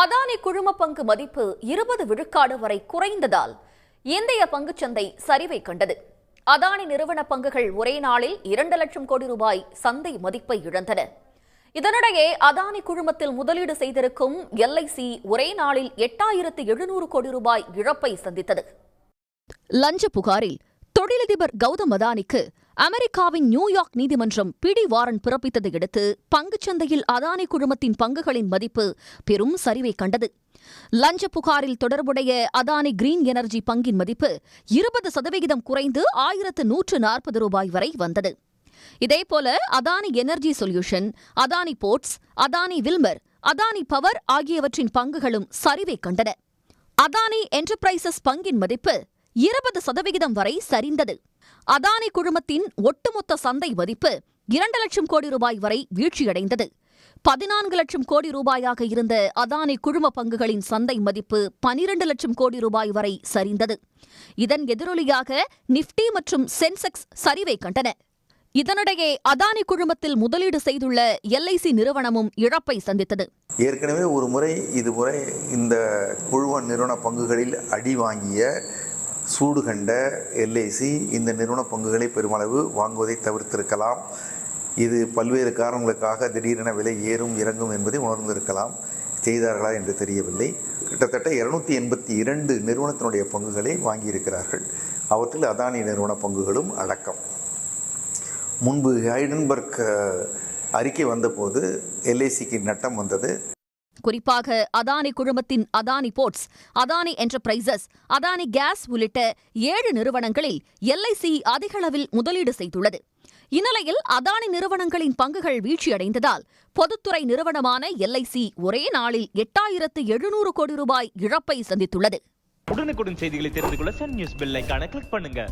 அதானி குழும பங்கு மதிப்பு 20 விழுக்காடு வரை குறைந்ததால் இந்திய பங்குச்சந்தை சரிவை கண்டது. அதானி நிறுவன பங்குகள் ஒரே நாளில் 2 லட்சம் கோடி ரூபாய் சந்தை மதிப்பை இழந்தன. இதனிடையே அதானி குழுமத்தில் முதலீடு செய்திருக்கும் LIC ஒரே நாளில் 8700 கோடி ரூபாய் இழப்பை சந்தித்தது. லஞ்ச புகாரில் தொழிலதிபர் கௌதம் அதானிக்கு அமெரிக்காவின் நியூயார்க் நீதிமன்றம் பிடி வாரண்ட் பிறப்பித்ததை அடுத்து பங்குச்சந்தையில் அதானி குழுமத்தின் பங்குகளின் மதிப்பு பெரும் சரிவை கண்டது. லஞ்ச புகாரில் தொடர்புடைய அதானி கிரீன் எனர்ஜி பங்கின் மதிப்பு 20% குறைந்து 1140 ரூபாய் வரை வந்தது. இதேபோல Adani energy solution, Adani ports, Adani Wilmar, Adani power ஆகியவற்றின் பங்குகளும் சரிவை கண்டன. அதானி என்டர்பிரைசஸ் பங்கின் மதிப்பு 20% வரை சரிந்தது. அதானி குழுமத்தின் ஒட்டுமொத்த சந்தை மதிப்பு 2 லட்சம் கோடி ரூபாய் வரை வீழ்ச்சியடைந்தது. 14 லட்சம் கோடி ரூபாயாக இருந்த அதானி குழும பங்குகளின் சந்தை மதிப்பு 12 லட்சம் கோடி ரூபாய் வரை சரிந்தது. இதன் எதிரொலியாக நிப்டி மற்றும் சென்செக்ஸ் சரிவை கண்டன. இதனிடையே அதானி குழுமத்தில் முதலீடு செய்துள்ள LIC நிறுவனமும் இழப்பை சந்தித்தது. ஏற்கனவே ஒரு முறை இதுமுறை இந்த குழும நிறுவன பங்குகளில் அடி வாங்கிய சூடு கண்ட LIC இந்த நிறுவன பங்குகளை பெருமளவு வாங்குவதை தவிர்த்திருக்கலாம். இது பல்வேறு காரணங்களுக்காக திடீரென விலை ஏறும் இறங்கும் என்பதை உணர்ந்திருக்கலாம். செய்தார்களா என்று தெரியவில்லை. கிட்டத்தட்ட 282 நிறுவனத்தினுடைய பங்குகளை வாங்கியிருக்கிறார்கள். அவற்றில் அதானி நிறுவன பங்குகளும் அடக்கம். முன்பு ஹைடன்பர்க் அறிக்கை வந்தபோது LICக்கு நட்டம் வந்தது. குறிப்பாக அதானி குழுமத்தின் Adani ports, Adani enterprises, Adani gas உள்ளிட்ட 7 நிறுவனங்களில் LIC அதிகளவில் முதலீடு செய்துள்ளது. இந்நிலையில் அதானி நிறுவனங்களின் பங்குகள் வீழ்ச்சியடைந்ததால் பொதுத்துறை நிறுவனமான LIC ஒரே நாளில் 8700 கோடி ரூபாய் இழப்பை சந்தித்துள்ளது. உடனுக்குடன் செய்திகளை தெரிந்து கொள்ள சன் நியூஸ் பெல் ஐகானை கிளிக் பண்ணுங்க.